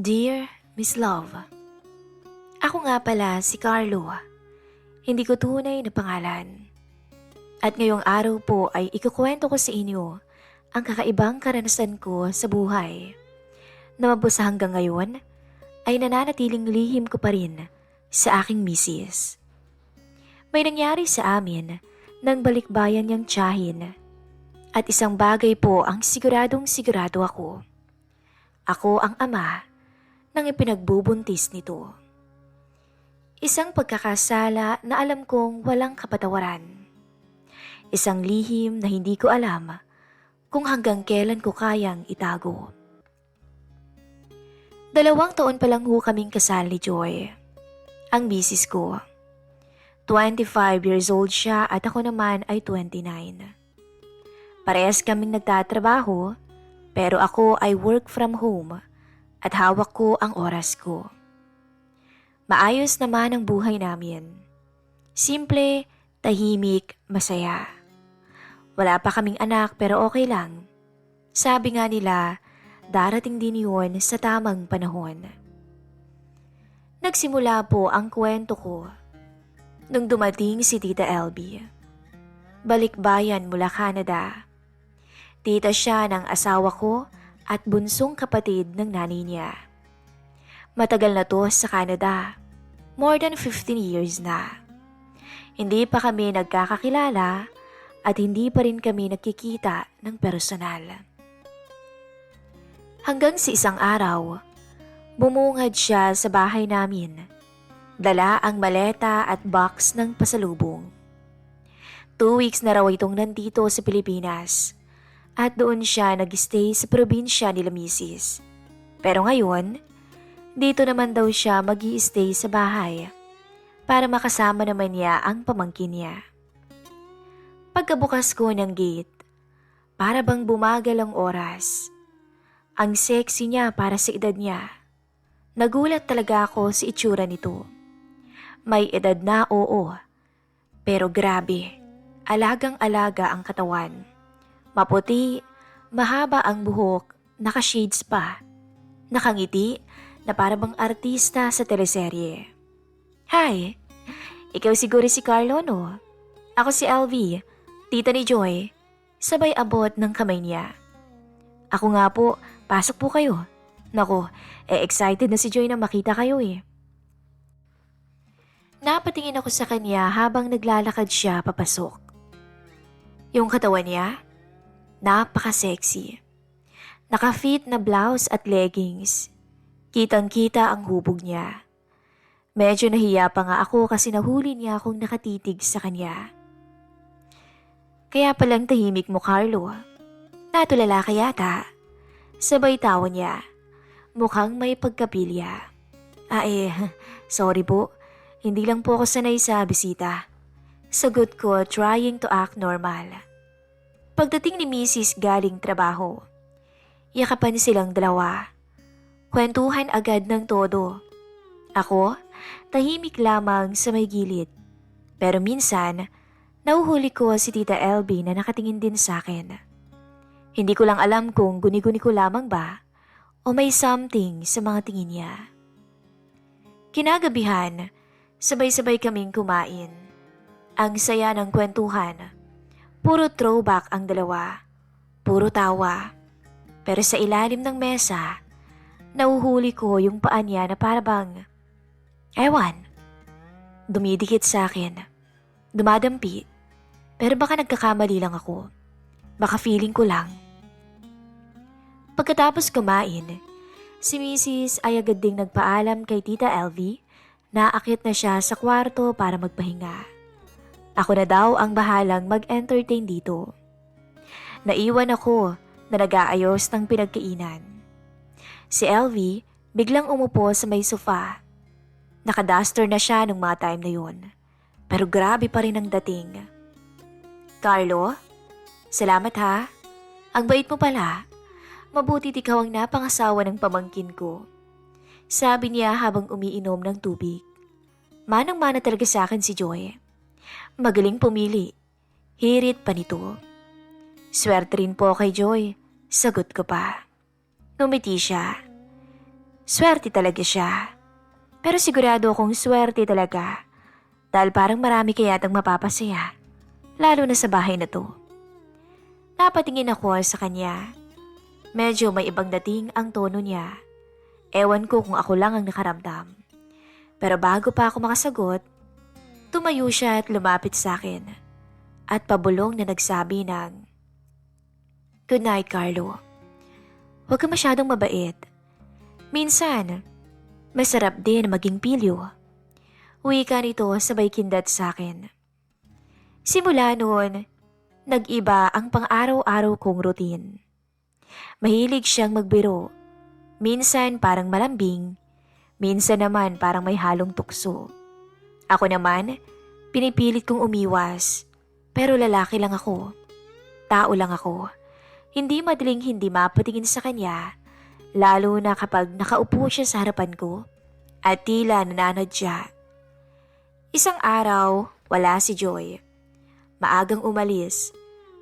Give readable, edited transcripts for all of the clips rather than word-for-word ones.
Dear Miss Love, ako nga pala si Carlo, hindi ko tunay na pangalan. At ngayong araw po ay ikukwento ko sa inyo ang kakaibang karanasan ko sa buhay na mabusa hanggang ngayon ay nananatiling lihim ko pa rin sa aking misis. May nangyari sa amin nang balikbayan niyang tiyahin at isang bagay po ang siguradong sigurado ako. Ako ang ama nang ipinagbubuntis nito. Isang pagkakasala na alam kong walang kapatawaran. Isang lihim na hindi ko alam kung hanggang kailan ko kayang itago. 2 taon pa lang ho kaming kasal ni Joy, ang misis ko. 25 years old siya at ako naman ay 29. Parehas kaming nagtatrabaho pero ako ay work from home at hawak ko ang oras ko. Maayos naman ang buhay namin. Simple, tahimik, masaya. Wala pa kaming anak pero okay lang. Sabi nga nila, darating din yun sa tamang panahon. Nagsimula po ang kwento ko nung dumating si Tita LB. Balikbayan mula Canada. Tita siya ng asawa ko at bunsong kapatid ng nanay niya. Matagal na to sa Canada. More than 15 years na. Hindi pa kami nagkakakilala at hindi pa rin kami nagkikita ng personal. Hanggang sa isang araw, bumungad siya sa bahay namin. Dala ang maleta at box ng pasalubong. 2 weeks na raw itong nandito sa Pilipinas. At doon siya nag-stay sa probinsya nila misis. Pero ngayon, dito naman daw siya mag-i-stay sa bahay para makasama naman niya ang pamangkin niya. Pagkabukas ko ng gate, para bang bumagal ang oras. Ang sexy niya para sa edad niya. Nagulat talaga ako sa itsura nito. May edad na, oo. Pero grabe, alagang-alaga ang katawan. Maputi, mahaba ang buhok, naka-shades pa. Nakangiti na para bang artista sa teleserye. Hi, ikaw siguro si Carlo, no? Ako si LV, tita ni Joy. Sabay abot ng kamay niya. Ako nga po, pasok po kayo. Nako, excited na si Joy na makita kayo eh. Napatingin ako sa kanya habang naglalakad siya papasok. Yung katawan niya, napaka-sexy. Naka-fit na blouse at leggings. Kitang-kita ang hubog niya. Medyo nahiya pa nga ako kasi nahuli niya akong nakatitig sa kanya. Kaya palang tahimik mo, Carlo. Natulala ka yata. Sabay tawa niya. Mukhang may pagkapilya. Sorry po. Hindi lang po ako sanay sa bisita. Sagot ko, trying to act normal. Pagdating ni Mrs. galing trabaho, yakapan silang dalawa. Kwentuhan agad ng todo. Ako, tahimik lamang sa may gilid. Pero minsan, nauhuli ko si Tita LB na nakatingin din sa akin. Hindi ko lang alam kung guni-guni ko lamang ba o may something sa mga tingin niya. Kinagabihan, sabay-sabay kaming kumain. Ang saya ng kwentuhan. Puro throwback ang dalawa. Puro tawa. Pero sa ilalim ng mesa, nauhuli ko yung paa niya na parabang, ewan, dumidikit sa akin. Dumadampi. Pero baka nagkakamali lang ako. Baka feeling ko lang. Pagkatapos kumain, si Mrs. ay agad ding nagpaalam kay Tita LV na aakyat na siya sa kwarto para magpahinga. Ako na daw ang bahalang mag-entertain dito. Naiwan ako na nag-aayos ng pinagkainan. Si LV biglang umupo sa may sofa. Naka-duster na siya nung mga time na yun. Pero grabe pa rin ang dating. Carlo, salamat ha. Ang bait mo pala. Mabutit ikaw ang napangasawa ng pamangkin ko. Sabi niya habang umiinom ng tubig. Manang-mana talaga sa akin si Joy. Magaling pumili. Hirit pa nito. Swerte rin po kay Joy. Sagot ko pa. Ngumiti siya. Swerte talaga siya. Pero sigurado akong swerte talaga dahil parang marami kayatang mapapasaya, lalo na sa bahay na to. Napatingin ako sa kanya. Medyo may ibang dating ang tono niya. Ewan ko kung ako lang ang nakaramdam. Pero bago pa ako makasagot, tumayo siya at lumapit sa akin at pabulong na nagsabi ng, "Good night, Carlo. Huwag ka masyadong mabait. Minsan, masarap din maging pilyo." Wika nito sabay kindat sa akin. Simula noon, nag-iba ang pang-araw-araw kong routine. Mahilig siyang magbiro. Minsan parang malambing, minsan naman parang may halong tukso. Ako naman, pinipilit kong umiwas. Pero lalaki lang ako. Tao lang ako. Hindi madaling hindi mapatingin sa kanya, lalo na kapag nakaupo siya sa harapan ko at tila nananadya. Isang araw, wala si Joy. Maagang umalis.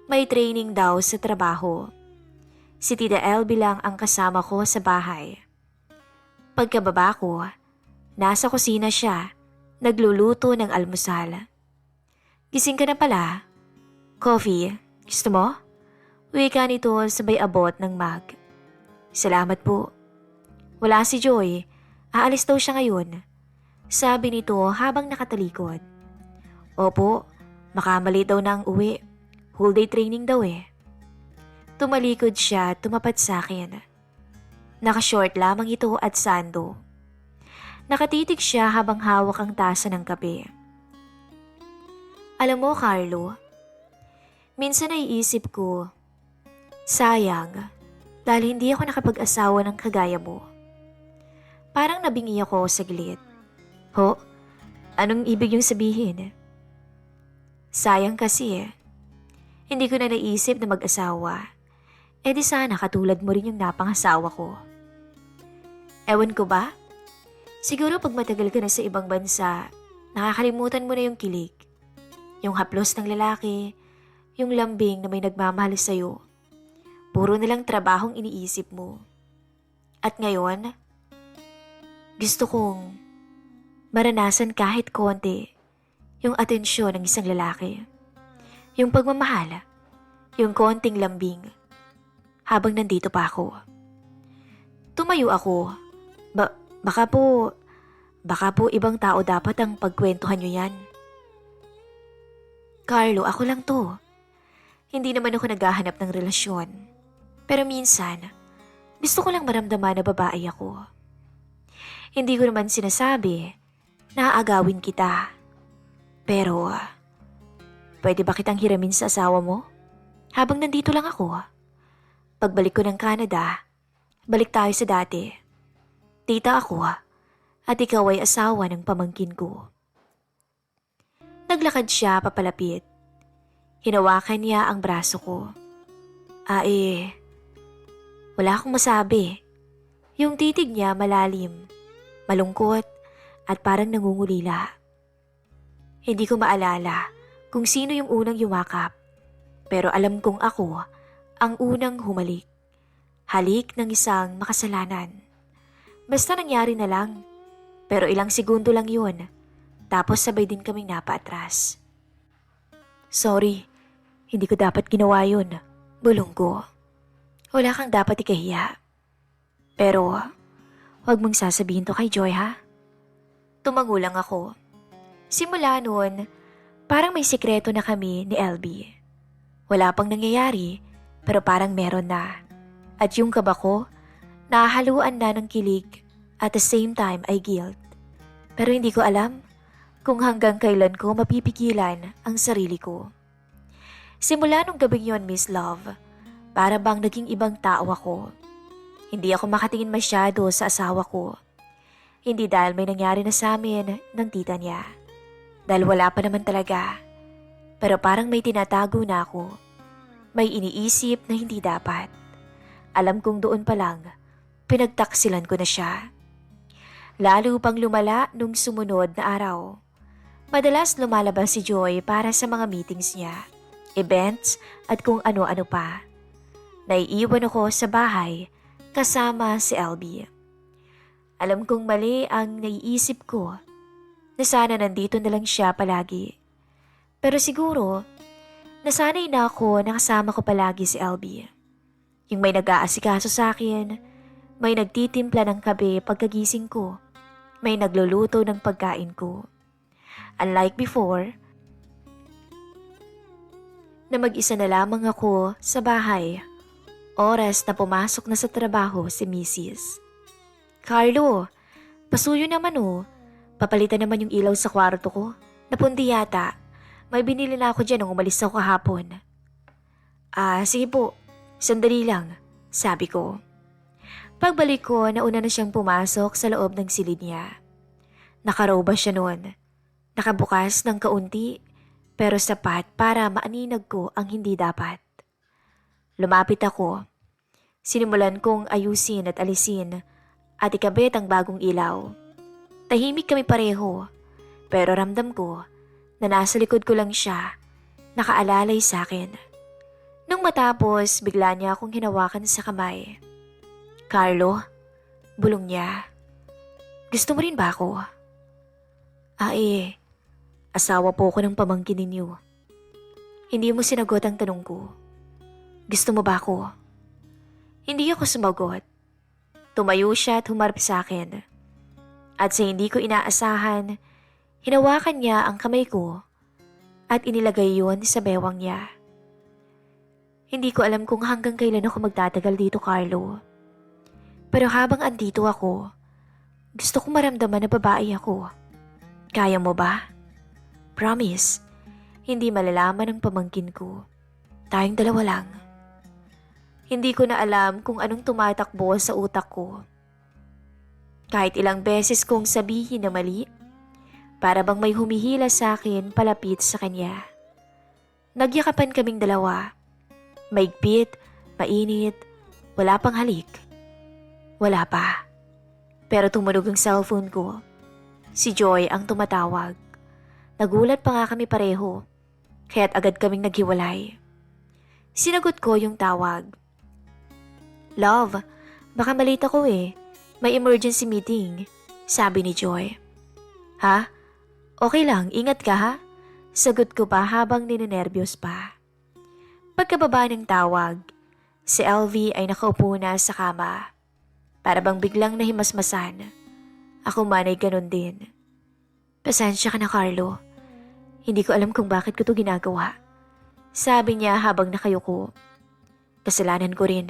May training daw sa trabaho. Si Tita LB lang ang kasama ko sa bahay. Pagkababa ko, nasa kusina siya, nagluluto ng almusal. "Gising ka na pala. Coffee, gusto mo?" Wika nito sabay abot ng mug. "Salamat po." "Wala si Joy. Aalis daw siya ngayon." Sabi nito habang nakatalikod. "Opo, makamali daw na ang uwi. Whole day training daw eh." Tumalikod siya, tumapat sa akin. Naka-short lamang ito at sando. Nakatitig siya habang hawak ang tasa ng kape. "Alam mo, Carlo, minsan naiisip ko, sayang, dahil hindi ako nakapag-asawa ng kagaya mo." Parang nabingi ako saglit. "Ho? Anong ibig yung sabihin?" "Sayang kasi eh. Hindi ko na naisip na mag-asawa. Eh di sana katulad mo rin yung napangasawa ko." Ewan ko ba? Siguro pag matagal ka na sa ibang bansa, nakakalimutan mo na yung kilig. Yung haplos ng lalaki, yung lambing na may nagmamahal sa'yo. Puro nilang trabahong iniisip mo. At ngayon, gusto kong maranasan kahit konti yung atensyon ng isang lalaki. Yung pagmamahal, yung konting lambing. Habang nandito pa ako. Tumayo ako. Baka po ibang tao dapat ang pagkwentuhan nyo yan. "Carlo, ako lang to. Hindi naman ako naghahanap ng relasyon. Pero minsan, gusto ko lang maramdaman na babae ako. Hindi ko naman sinasabi na aagawin kita. Pero, pwede ba kitang hiramin sa asawa mo? Habang nandito lang ako. Pagbalik ko ng Canada, balik tayo sa dati. Tita ako at ikaw ay asawa ng pamangkin ko." Naglakad siya papalapit. Hinawakan niya ang braso ko. Wala akong masabi. Yung titig niya malalim, malungkot at parang nangungulila. Hindi ko maalala kung sino yung unang yumakap, pero alam kong ako ang unang humalik. Halik ng isang makasalanan. Basta nangyari na lang. Pero ilang segundo lang yun. Tapos sabay din kaming napaatras. "Sorry, hindi ko dapat ginawa yun." Bulong ko. "Wala kang dapat ikahiya. Pero, huwag mong sasabihin to kay Joy ha?" Tumango lang ako. Simula noon, parang may sikreto na kami ni LB. Wala pang nangyayari, pero parang meron na. At yung kaba ko, nahahaluan na ng kilig at the same time ay guilt. Pero hindi ko alam kung hanggang kailan ko mapipigilan ang sarili ko. Simula nung gabing yon, Miss Love, para bang naging ibang tao ako. Hindi ako makatingin masyado sa asawa ko. Hindi dahil may nangyari na sa amin ng tita niya. Dahil wala pa naman talaga. Pero parang may tinatago na ako. May iniisip na hindi dapat. Alam kong doon pa lang, pinagtaksilan ko na siya. Lalo pang lumala nung sumunod na araw. Madalas lumalabas si Joy para sa mga meetings niya, events at kung ano-ano pa. Naiiwan ako sa bahay kasama si LB. Alam kong mali ang naiisip ko na sana nandito na lang siya palagi. Pero siguro, nasanay na ako na kasama ko palagi si LB. Yung may nag-aasikaso sa akin, may nagtitimpla ng kape pagkagising ko, may nagluluto ng pagkain ko. Unlike before, na mag-isa na lamang ako sa bahay, oras na pumasok na sa trabaho si Mrs. Carlo, pasuyo naman oh. Papalitan naman yung ilaw sa kwarto ko. Napundi yata. May binili na ako dyan nung umalis ako kahapon. Sige po. Sandali lang, sabi ko. Pagbalik ko, nauna na siyang pumasok sa loob ng silid niya. Nakaroba siya noon. Nakabukas ng kaunti, pero sapat para maaninag ko ang hindi dapat. Lumapit ako. Sinimulan kong ayusin at alisin at ikabit ang bagong ilaw. Tahimik kami pareho, pero ramdam ko na nasa likod ko lang siya, nakaalalay sa akin. Nung matapos, bigla niya akong hinawakan sa kamay. Carlo, bulong niya. Gusto mo rin ba ako? Asawa po ko ng pamangkin ninyo. Hindi mo sinagot ang tanong ko. Gusto mo ba ako? Hindi ako sumagot. Tumayo siya at humarap sa akin. At sa hindi ko inaasahan, hinawakan niya ang kamay ko at inilagay yun sa bewang niya. Hindi ko alam kung hanggang kailan ako magtatagal dito, Carlo. Pero habang andito ako, gusto kong maramdaman na babae ako. Kaya mo ba? Promise, hindi malalaman ng pamangkin ko. Tayong dalawa lang. Hindi ko na alam kung anong tumatakbo sa utak ko. Kahit ilang beses kong sabihin na mali, para bang may humihila sa akin palapit sa kanya. Nagyakapan kaming dalawa. Maigpit, mainit, wala pang halik. Wala pa. Pero tumunog ang cellphone ko. Si Joy ang tumatawag. Nagulat pa nga kami pareho, kaya't agad kaming naghiwalay. Sinagot ko yung tawag. Love, baka malate ako eh. May emergency meeting, sabi ni Joy. Ha? Okay lang, ingat ka ha? Sagot ko pa habang ninenervyos pa. Pagkababa ng tawag, si LV ay nakaupo na sa kama. Para bang biglang nahimasmasan. Ako man ay ganun din. Pasensya ka na, Carlo. Hindi ko alam kung bakit ko to ginagawa. Sabi niya habang nakayuko. Kasalanan ko rin.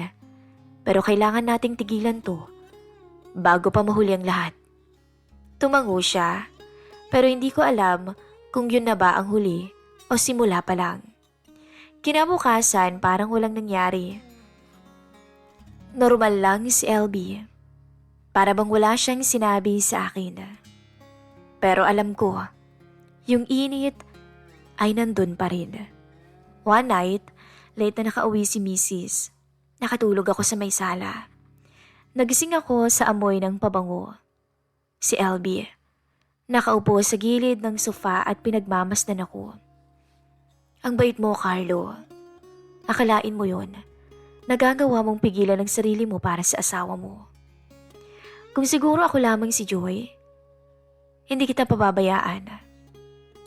Pero kailangan nating tigilan to bago pa mahuli ang lahat. Tumango siya, pero hindi ko alam kung yun na ba ang huli o simula pa lang. Kinabukasan parang walang nangyari. Normal lang si LB. Para bang wala siyang sinabi sa akin. Pero alam ko, yung init ay nandun pa rin. One night, late na nakauwi si Mrs. Nakatulog ako sa may sala. Nagising ako sa amoy ng pabango. Si LB. Nakaupo sa gilid ng sofa at pinagmamasdan ako. Ang bait mo, Carlo. Akalain mo yun. Nagagawa mong pigilan ang sarili mo para sa asawa mo. Kung siguro ako lamang si Joy, hindi kita pababayaan.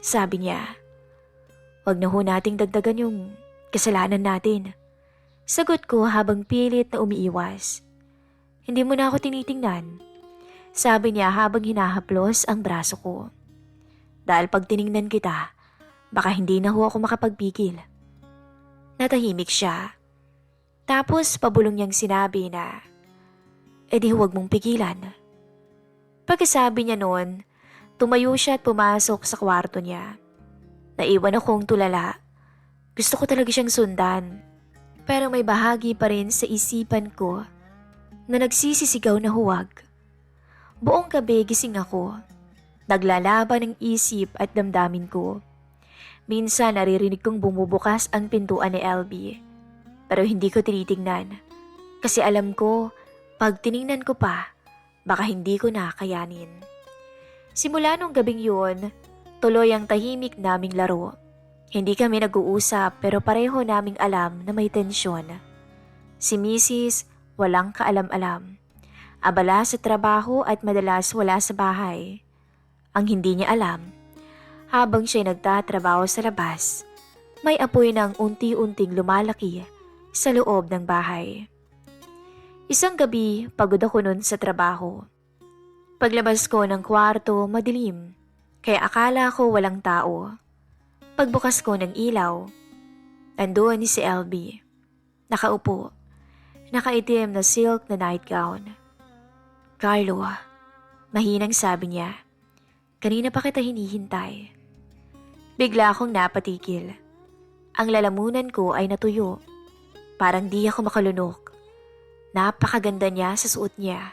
Sabi niya, wag na ho nating dagdagan yung kasalanan natin. Sagot ko habang pilit na umiiwas. Hindi mo na ako tinitingnan. Sabi niya habang hinahaplos ang braso ko. Dahil pag tiningnan kita, baka hindi na ho ako makapagpigil. Natahimik siya. Tapos pabulong niyang sinabi na, di huwag mong pigilan. Pagkasabi niya noon, tumayo siya at pumasok sa kwarto niya. Naiwan akong tulala. Gusto ko talaga siyang sundan. Pero may bahagi pa rin sa isipan ko na nagsisisigaw na huwag. Buong gabi gising ako. Naglalaban ng isip at damdamin ko. Minsan naririnig kong bumubukas ang pintuan ni LB. Pero hindi ko tinitingnan. Kasi alam ko, pag tiningnan ko pa, baka hindi ko nakayanin. Simula nung gabing yun, tuloy ang tahimik naming laro. Hindi kami nag-uusap pero pareho naming alam na may tensyon. Si Mrs. walang kaalam-alam. abala sa trabaho at madalas wala sa bahay. Ang hindi niya alam, habang siya'y nagtatrabaho sa labas, may apoy ng unti-unting lumalaki sa loob ng bahay. Isang gabi, pagod ako nun sa trabaho. Paglabas ko ng kwarto, madilim, kaya akala ko walang tao. Pagbukas ko ng ilaw, nandoon si LB. Nakaupo, nakaitim na silk na nightgown. "Carlo," mahinang sabi niya. "Kanina pa kita hinihintay." Bigla akong napatigil. Ang lalamunan ko ay natuyo. Parang di ako makalunok. Napakaganda niya sa suot niya.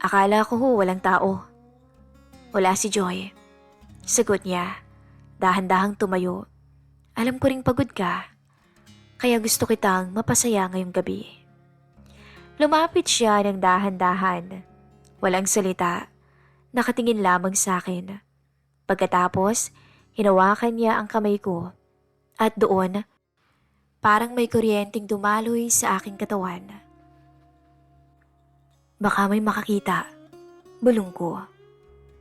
Akala ko walang tao. "Wala si Joy," sagot niya. Dahan-dahang tumayo. "Alam ko ring pagod ka. Kaya gusto kitang mapasaya ngayong gabi." Lumapit siya ng dahan-dahan. Walang salita. Nakatingin lamang sa akin. Pagkatapos, hinawakan niya ang kamay ko. At doon, parang may kuryenteng dumaloy sa aking katawan. "Baka may makakita," bulong ko.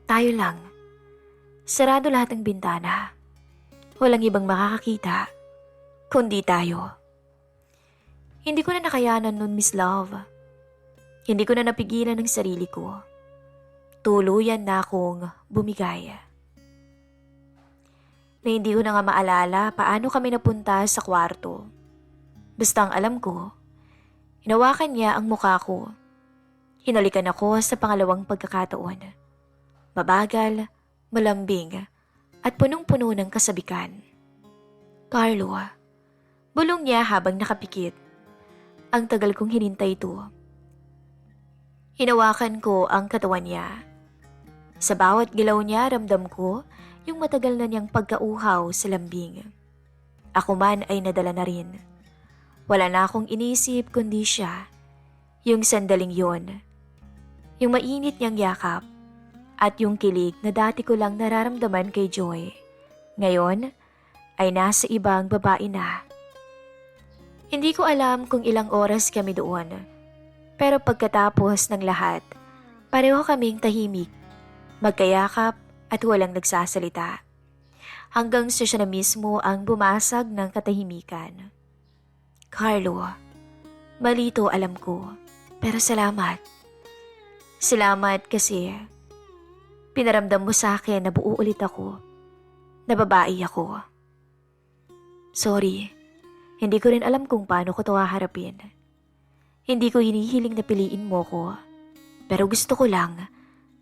"Tayo lang. Sarado lahat ng bintana. Walang ibang makakakita, kundi tayo." Hindi ko na nakayanan nun, Miss Love. Hindi ko na napigilan ng sarili ko. Tuluyan na akong bumigay. Na hindi ko na nga maalala paano kami napunta sa kwarto. Basta ang alam ko, hinawakan niya ang mukha ko. Hinalikan ako sa pangalawang pagkakataon. Mabagal, malambing, at punong-puno ng kasabikan. "Carlo," bulong niya habang nakapikit. Ang tagal kong hinintay ito. Hinawakan ko ang katawan niya. Sa bawat gilaw niya ramdam ko yung matagal na niyang pagkauhaw sa lambing. Ako man ay nadala na rin. Wala na akong inisip kundi siya. Yung sandaling yon. Yung mainit niyang yakap. At yung kilig na dati ko lang nararamdaman kay Joy. Ngayon ay nasa ibang babae na. Hindi ko alam kung ilang oras kami doon. Pero pagkatapos ng lahat, pareho kaming tahimik, magkayakap at walang nagsasalita. Hanggang siya na mismo ang bumasag ng katahimikan. "Carlo, malito alam ko, pero salamat. Salamat kasi pinaramdam mo sa akin na buo ulit ako, na babae ako. Sorry, hindi ko rin alam kung paano ko ito haharapin. Hindi ko hinihiling na piliin mo ko, pero gusto ko lang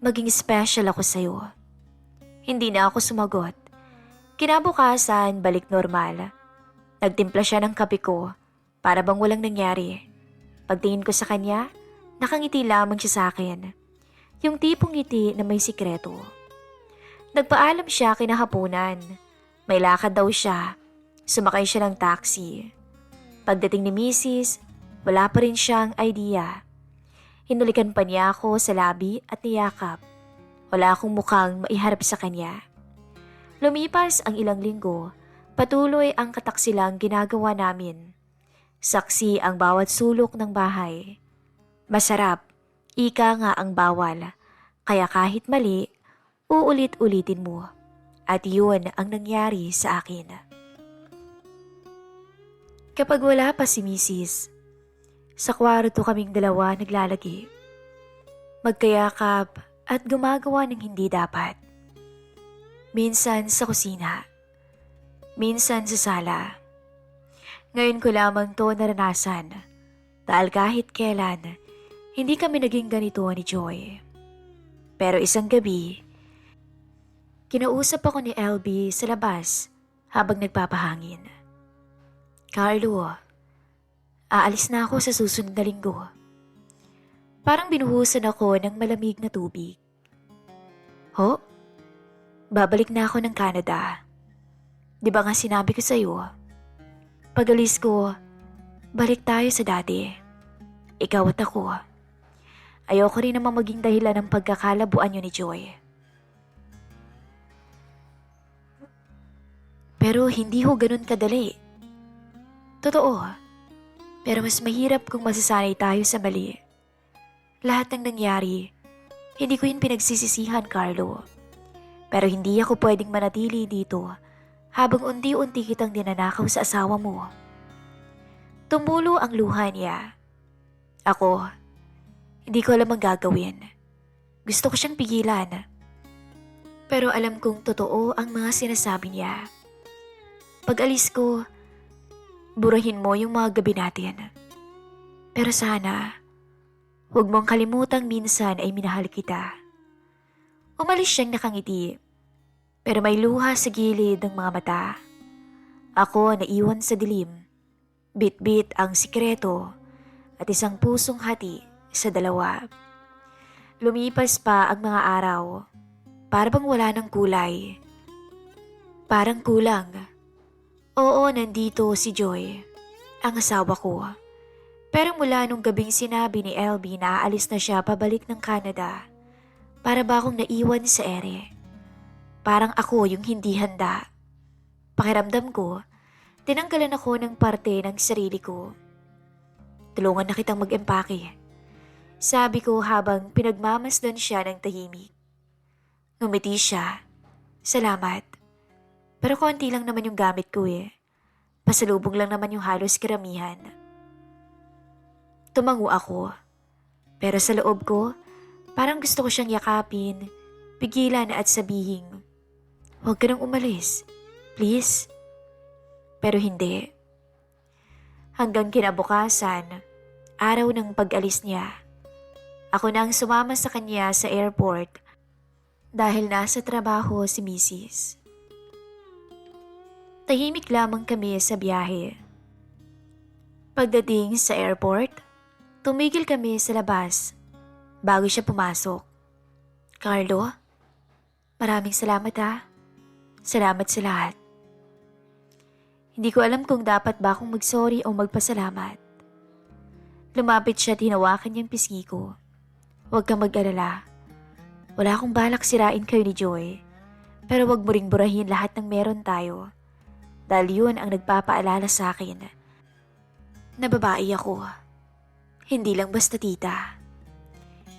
maging special ako sa'yo." Hindi na ako sumagot. Kinabukasan, balik normal. Nagtimpla siya ng kape ko, para bang walang nangyari. Pagtingin ko sa kanya, nakangiti lamang siya sa akin. Yung tipong ngiti na may sikreto. Nagpaalam siya kinahaponan. May lakad daw siya. Sumakay siya ng taxi. Pagdating ni Mrs., wala pa rin siyang idea. Hinulikan pa niya ako sa labi at niyakap. Wala akong mukhang maiharap sa kanya. Lumipas ang ilang linggo, patuloy ang kataksilang ginagawa namin. Saksi ang bawat sulok ng bahay. Masarap, ika nga ang bawal, kaya kahit mali, uulit-ulitin mo. At yun ang nangyari sa akin. Kapag wala pa si Mrs., sa kwarto kaming dalawa naglalagi. Magkayakap at gumagawa ng hindi dapat. Minsan sa kusina, minsan sa sala. Ngayon ko lamang to naranasan dahil kahit kailan, hindi kami naging ganito ni Joy. Pero isang gabi, kinausap ako ni LB sa labas habang nagpapahangin. "Carlo, aalis na ako sa susunod na linggo." Parang binuhusan ako ng malamig na tubig. "Ho? Babalik na ako ng Canada. Di ba nga sinabi ko sa'yo? Pag-alis ko, balik tayo sa dati. Ikaw at ako. Ayoko rin namang maging dahilan ng pagkakalabuan niyo ni Joy." "Pero hindi ho ganun kadali." "Totoo. Pero mas mahirap kung masasanay tayo sa mali. Lahat ng nangyari, hindi ko yun pinagsisisihan, Carlo. Pero hindi ako pwedeng manatili dito habang unti-unti kitang dinanakaw sa asawa mo. Tumulo ang luha niya. Ako, hindi ko alam ang gagawin. Gusto ko siyang pigilan. Pero alam kong totoo ang mga sinasabi niya. Pag alis ko, burahin mo yung mga gabi natin. Pero sana, huwag mong kalimutang minsan ay minahal kita. Umalis siyang nakangiti, pero may luha sa gilid ng mga mata. Ako naiwan sa dilim, bit-bit ang sikreto at isang pusong hati sa dalawa. Lumipas pa ang mga araw, para bang wala ng kulay. Parang kulang. Oo, nandito si Joy, ang asawa ko. Pero mula nung gabing sinabi ni LB na aalis na siya pabalik ng Canada, para ba akong naiwan sa ere? Parang ako yung hindi handa. Pakiramdam ko, tinanggalan ako ng parte ng sarili ko. Tulungan na kitang mag-empake. Sabi ko habang pinagmamasdan siya ng tahimik. Ngumiti siya. Salamat. Pero konti lang naman yung gamit ko eh. Pasalubong lang naman yung halos karamihan. Tumango ako. Pero sa loob ko, parang gusto ko siyang yakapin, pigilan at sabihin, huwag ka nang umalis. Please. Pero hindi. Hanggang kinabukasan, araw ng pag-alis niya, ako na ang sumama sa kanya sa airport dahil nasa trabaho si Mrs. Tahimik lamang kami sa biyahe. Pagdating sa airport, tumigil kami sa labas bago siya pumasok. Carlo, maraming salamat ha. Salamat sa lahat. Hindi ko alam kung dapat ba akong mag-sorry o magpasalamat. Lumapit siya at hinawakan niyang pisngi ko. Huwag kang mag-alala. Wala akong balak sirain kayo ni Joy. Pero huwag mo ring burahin lahat ng meron tayo. Dahil yun ang nagpapaalala sa akin na babae ako. Hindi lang basta tita.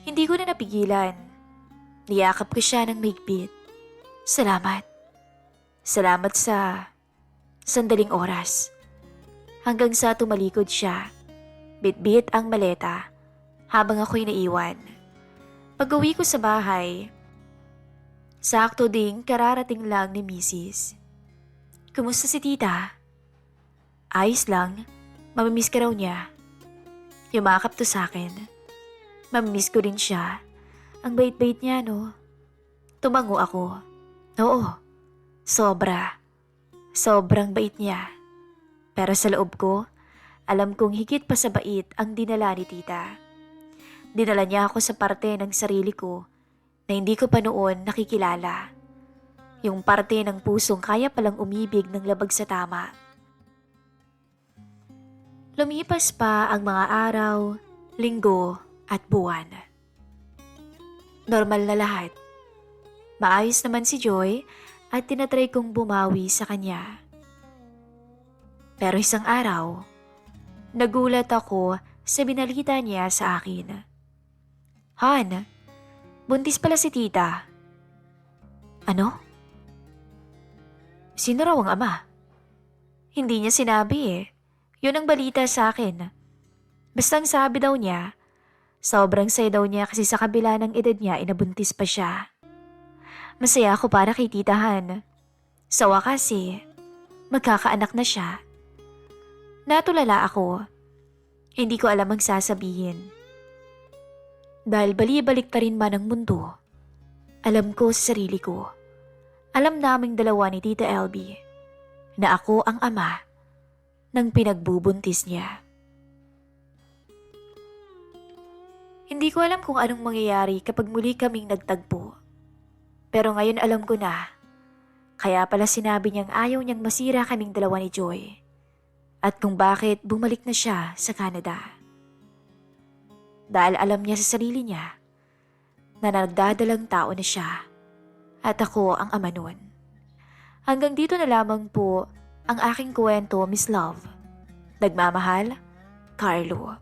Hindi ko na napigilan. Niyakap ko siya ng mahigpit. Salamat. Salamat sa sandaling oras. Hanggang sa tumalikod siya. Bit-bit ang maleta habang ako'y naiwan. Pag-uwi ko sa bahay, sakto ding kararating lang ni Mrs. Kumusta si tita? Ayos lang. Mamimiss ka raw niya. Yumakap to sa akin. Mamimiss ko rin siya. Ang bait-bait niya, no? Tumango ako. Oo, sobra. Sobrang bait niya. Pero sa loob ko, alam kong higit pa sa bait ang dinala ni tita. Dinala niya ako sa parte ng sarili ko na hindi ko pa noon nakikilala. Yung parte ng pusong kaya palang umibig ng labag sa tama. Lumipas pa ang mga araw, linggo at buwan. Normal na lahat. Maayos naman si Joy at tinatry kong bumawi sa kanya. Pero isang araw, nagulat ako sa binalita niya sa akin. Han, buntis pala si tita. Ano? Sino raw ang ama? Hindi niya sinabi eh. Yun ang balita sa akin. Basta ang sabi daw niya, sobrang saya daw niya kasi sa kabila ng edad niya inabuntis pa siya. Masaya ako para kay Tita Han. Sa wakas magkakaanak na siya. Natulala ako. Hindi ko alam ang sasabihin. Dahil bali-balik ta rin man ang mundo, alam ko sa sarili ko. Alam naming dalawa ni Tita LB na ako ang ama ng pinagbubuntis niya. Hindi ko alam kung anong mangyayari kapag muli kaming nagtagpo. Pero ngayon alam ko na, kaya pala sinabi niyang ayaw niyang masira kaming dalawa ni Joy. At kung bakit bumalik na siya sa Canada. Dahil alam niya sa sarili niya na nagdadalang tao na siya at ako ang ama nun. Hanggang dito na lamang po ang aking kwento, Miss Love. Nagmamahal, Carlo.